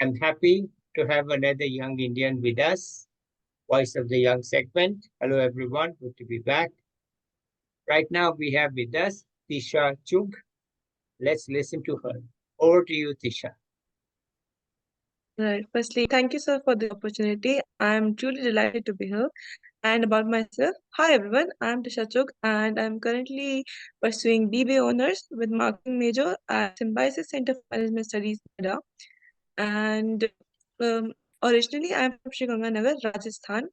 I'm happy to have another young Indian with us, Voice of the Young segment. Hello, everyone. Good to be back. Right now, we have with us Tisha Chugh. Let's listen to her. Over to you, Tisha. Right. Firstly, thank you, sir, for the opportunity. I'm truly delighted to be here. And about myself, hi everyone, I'm Tisha Chugh, and I'm currently pursuing BBA honors with marketing major at Symbiosis Center for Management Studies, Noida. And um, originally, I'm from Sri Ganganagar, Rajasthan,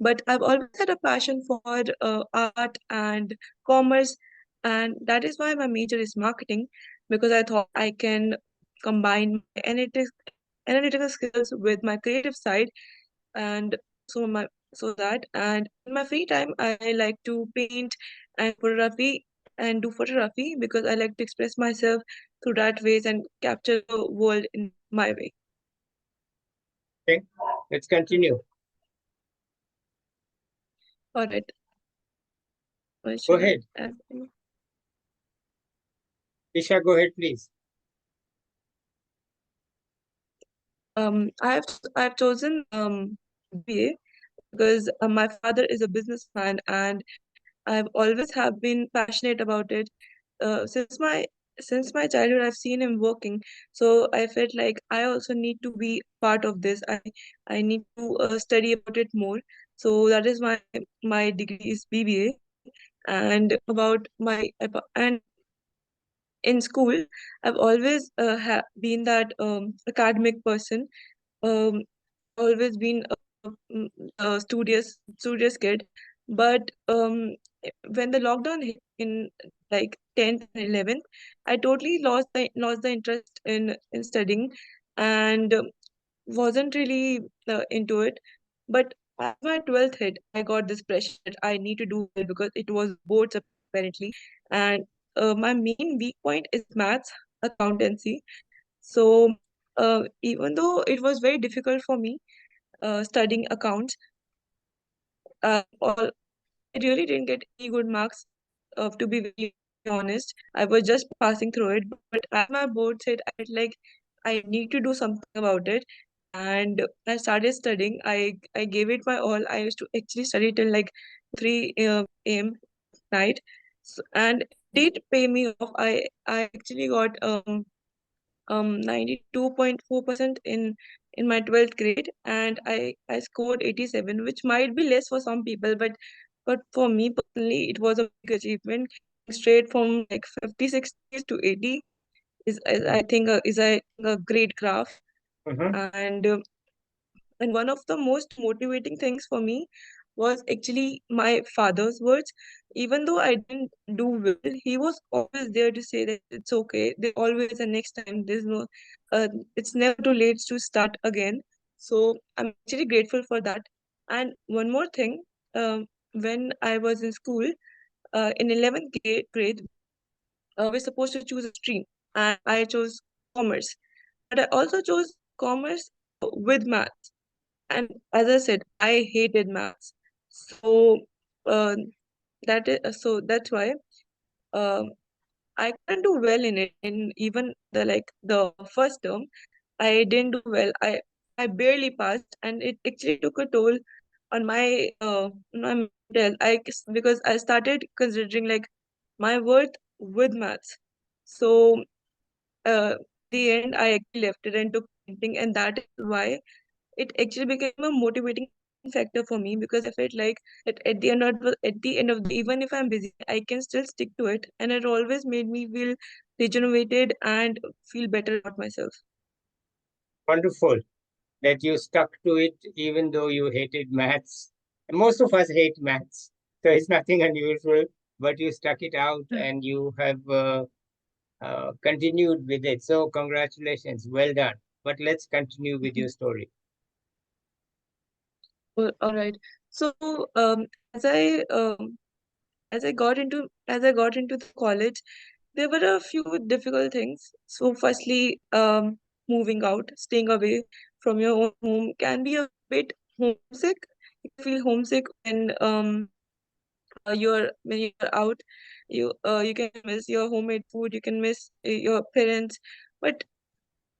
but I've always had a passion for art and commerce, and that is why my major is marketing because I thought I can combine my analytical skills with my creative side, and so that and in my free time I like to paint and photography and do photography because I like to express myself through that ways and capture the world in my way. Okay, let's continue. All right. What Go should I ahead. add? Tisha, go ahead, please. I've chosen BA because my father is a businessman and I've always have been passionate about it. Since my childhood, I've seen him working, so I felt like I also need to be part of this. I need to study about it more. So that is my degree is BBA, and about and in school, I've always been that academic person. Um, always been a studious kid, but when the lockdown hit in like 10th and 11th, I totally lost the interest in studying, and wasn't really into it. But as my 12th hit, I got this pressure that I need to do well because it was boards apparently, and my main weak point is maths, accountancy. So even though it was very difficult for me studying accounts, all I really didn't get any good marks. To be very honest, I was just passing through it. But as my board said, I felt like I need to do something about it, and I started studying. I gave it my all. I used to actually study till like 3 a.m. night, and it did pay me off. I actually got 92.4% in my 12th grade, and I scored 87, which might be less for some people, but for me personally it was a big achievement. Straight from like 50 60 to 80 is I think a great graph. Mm-hmm. And uh, and one of the most motivating things for me was actually my father's words. Even though I didn't do well, he was always there to say that it's okay. There's always a next time. It's never too late to start again. So I'm actually grateful for that. And one more thing, when I was in school, in 11th grade, we're supposed to choose a stream, and I chose commerce. But I also chose commerce with math, and as I said, I hated maths. So uh, that's why um I couldn't do well in it. In even the first term, I didn't do well. I barely passed, and it actually took a toll on my mental health. Because I started considering like my worth with maths. So the end, I actually left it and took painting, and that is why it actually became a motivating factor for me because I felt like at the end of the even if I'm busy, I can still stick to it, and it always made me feel regenerated and feel better about myself. Wonderful that you stuck to it even though you hated maths. Most of us hate maths, so it's nothing unusual, but you stuck it out and you have continued with it. So, congratulations. Well done. But let's continue with your story. All right. So as I got into the college, there were a few difficult things. So firstly, moving out, staying away from your own home can be a bit homesick. You can feel homesick when you're out. You can miss your homemade food. You can miss your parents, but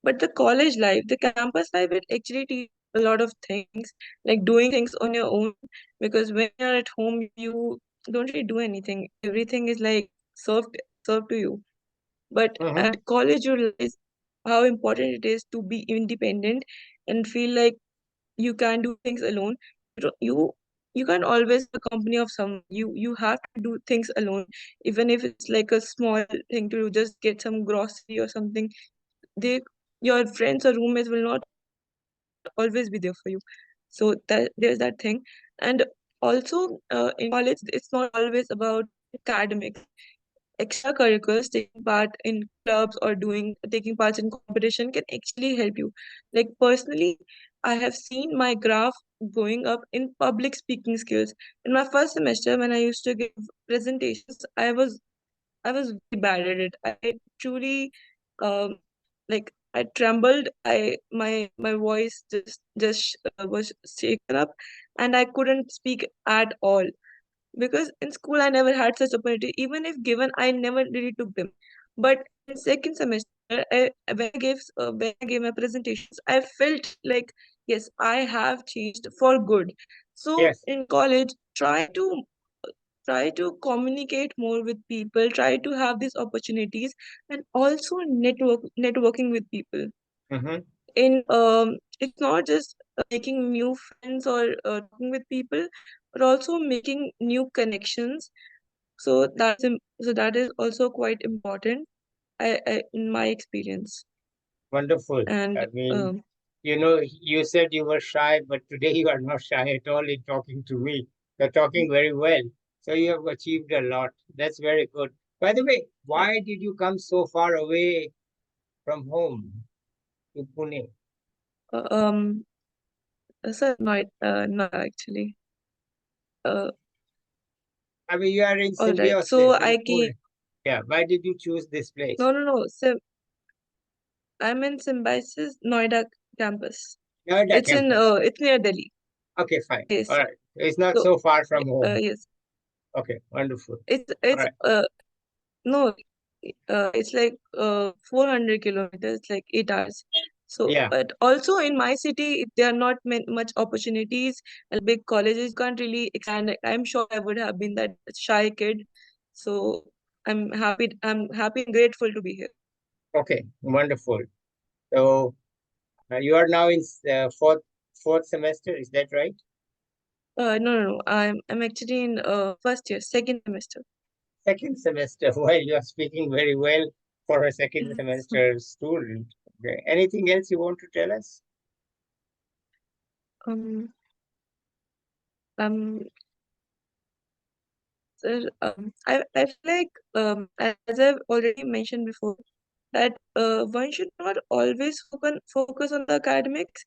But the college life, the campus life, it actually teaches a lot of things, like doing things on your own. Because when you're at home, you don't really do anything. Everything is like served to you. But Mm-hmm. at college, you realize how important it is to be independent and feel like you can do things alone. You don't- you can't always have a company of someone. You have to do things alone, even if it's like a small thing to do, just get some grocery or something. They Your friends or roommates will not always be there for you. So that there's that thing. And also in college, it's not always about academics. Extracurriculars, taking part in clubs or doing taking parts in competition can actually help you. Like personally, I have seen my graph going up in public speaking skills. In my first semester, when I used to give presentations, I was very bad at it. I truly um like I trembled. My voice just was shaken up, and I couldn't speak at all because in school I never had such opportunity. Even if given, I never really took them. But in second semester, when I gave my presentations, I felt like yes, I have changed for good. So Yes. in college, try to communicate more with people, try to have these opportunities, and also networking with people. Mm-hmm. In It's not just making new friends or talking with people, but also making new connections. So that is also quite important, in my experience. Wonderful. And I mean, you said you were shy, but today you are not shy at all in talking to me. You're talking very well. So you have achieved a lot. That's very good. By the way, why did you come so far away from home to Pune? uh, um so not actually. uh I mean, you are in all right, so Symbiosis in I came. Pune. Yeah. Why did you choose this place? No, I'm in Symbiosis Noida campus. Noida campus. It's near Delhi. Okay, fine. All Yes. right. It's not So so far from home. yes, Okay, wonderful. All it's right. no, it's like 400 kilometers, like 8 hours. So, Yeah. but also in my city, there are not much opportunities and big colleges. You can't really expand. I'm sure I would have been that shy kid. So I'm happy and grateful to be here. Okay, wonderful. So you are now in fourth semester, is that right? No. I'm actually in first year, second semester. Second semester. Well, you are speaking very well for a second semester student. Okay. Anything else you want to tell us? um um sir, I feel like as I've already mentioned before, that one should not always focus on the academics.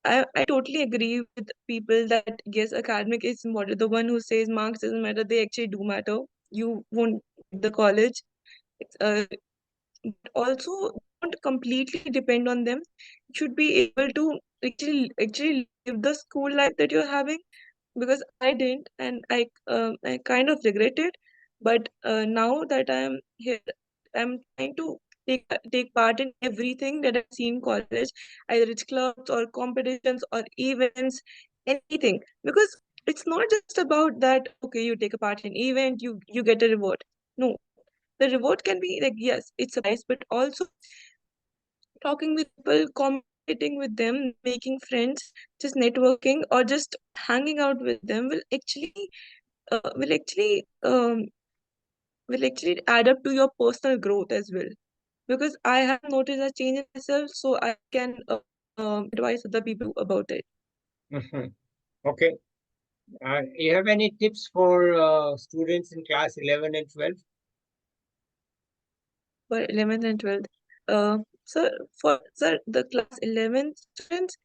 I totally agree with people that yes, academic is important. The one who says marks doesn't matter, they actually do matter. You won't get the college. But also don't completely depend on them. You should be able to actually live the school life that you're having, because I didn't, and I kind of regret it. But now that I'm here, I'm trying to take part in everything that I see in college, either it's clubs or competitions or events, anything. Because it's not just about that. Okay, you take a part in event, you get a reward. No, the reward can be like yes, it's a prize, but also talking with people, communicating with them, making friends, just networking or just hanging out with them uh, will actually um, will actually add up to your personal growth as well. Because I have noticed a change in myself, so I can advise other people about it. Mhm. Okay. You have any tips for students in class 11 and 12? For 11th and 12th, uh, so for sir, the class 11th students,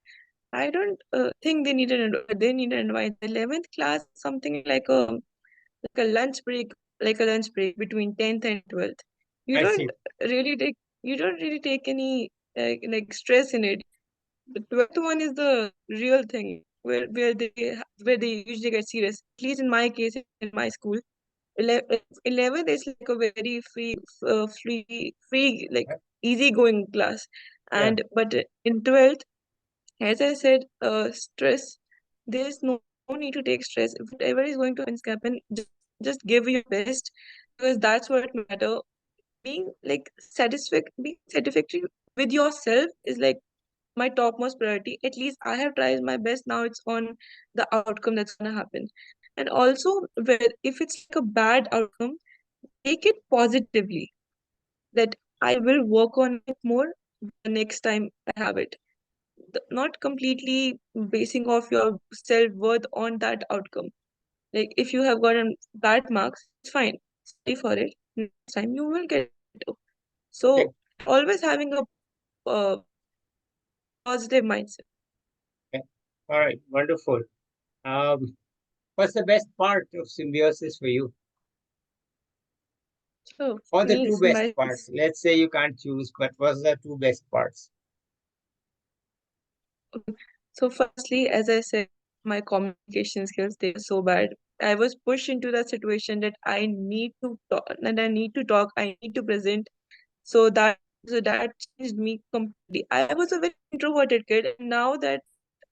I don't think they need an advice. 11th class, something like a lunch break between 10th and 12th. You I don't see. take any like stress in it. The 12th one is the real thing where they usually get serious. At least in my case, in my school, 11th is like a very free, like easygoing class. Yeah. And but in 12th, as I said, stress, there is no need to take stress. Whatever is going to happen, just give your best, because that's what matter. Being like being satisfactory with yourself is like my topmost priority. At least I have tried my best. Now it's on the outcome that's gonna happen. And also, where if it's like a bad outcome, take it positively. That I will work on it more the next time I have it. Not completely basing off your self-worth on that outcome. Like if you have gotten bad marks, it's fine. Study for it. Next time you will get better. Okay. So always having a positive mindset. Okay. All right. Wonderful. Um, what's the best part of Symbiosis for you? So Or for the me, two best symbiosis. parts? Let's say you can't choose, but what's the two best parts? Okay. So firstly, as I said, my communication skills, they were so bad. I was pushed into that situation that I need to talk, and I need to talk, I need to present. So that changed me completely. I was a very introverted kid, and now that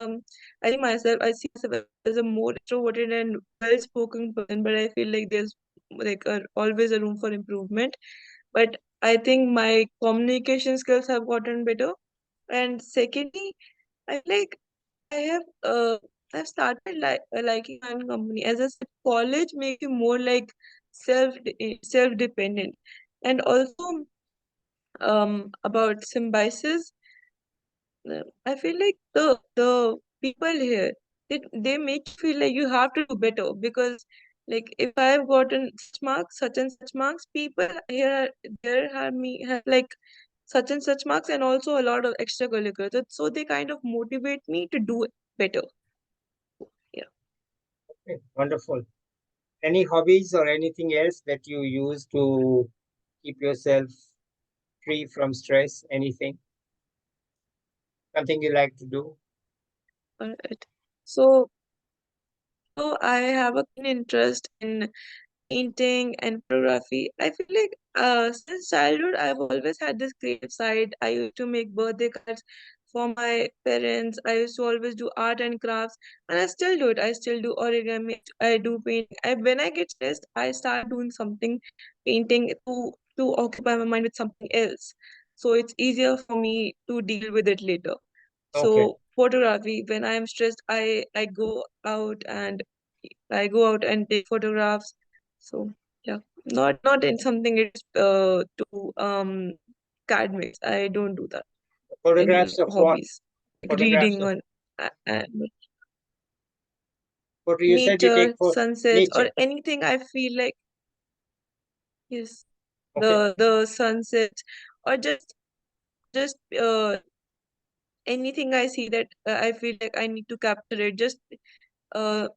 I see myself as a more introverted and well-spoken person, but I feel like there's like always a room for improvement. But I think my communication skills have gotten better. And secondly, I like I have I've started liking my own company. As I said, college makes you more like self dependent. And also about symbiosis, I feel like the people here, they make you feel like you have to do better, because like if I've gotten such marks, such and such marks, people here there have me have like such and such marks, and also a lot of extracurriculars. So they kind of motivate me to do better. Yeah. Okay. Wonderful. Any hobbies or anything else that you use to keep yourself free from stress? Anything? Something you like to do? Alright. So so I have a keen interest in painting and photography. I feel like since childhood I've always had this creative side. I used to make birthday cards for my parents. I used to always do art and crafts, and I still do it. I still do origami. I do painting. When I get stressed, I start doing something, painting to occupy my mind with something else. So it's easier for me to deal with it later. Okay. So photography, when I am stressed, I go out and take photographs. So yeah, not in something it's to academics. I don't do that in Photographs of what? hobbies, like Photographs reading of on uh, what you said you take nature, for sunsets, or nature. anything. I feel like yes, Okay. the sunsets, or just anything I see that I feel like I need to capture it. I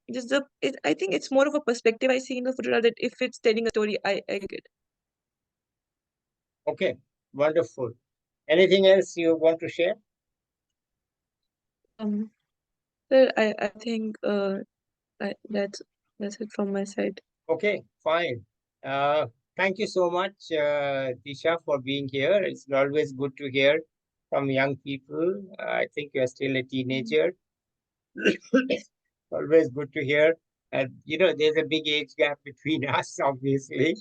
think it's more of a perspective I see in the photograph, that if it's telling a story, I get. Okay. Wonderful. Anything else you want to share? Um, so I think that's it from my side. Okay, fine. Uh, Thank you so much, Tisha, for being here. It's always good to hear from young people. I think you're still a Mhm. teenager. Always good to hear. And there's a big age gap between us, obviously.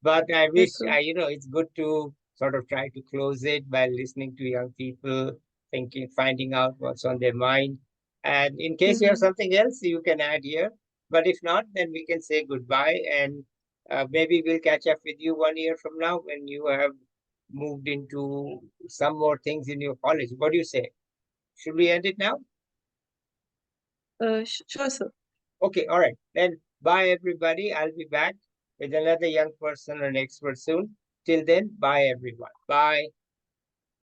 But I Yes, wish, sir. it's good to sort of try to close it by listening to young people, thinking, finding out what's on their mind. And in case you have Mm-hmm. something else, you can add here. But if not, then we can say goodbye. And maybe we'll catch up with you 1 year from now when you have moved into some more things in your college. What do you say? Should we end it now? Sure, sir. Okay, all right. Then bye, everybody. I'll be back with another young person or an expert soon. Till then, bye, everyone. Bye.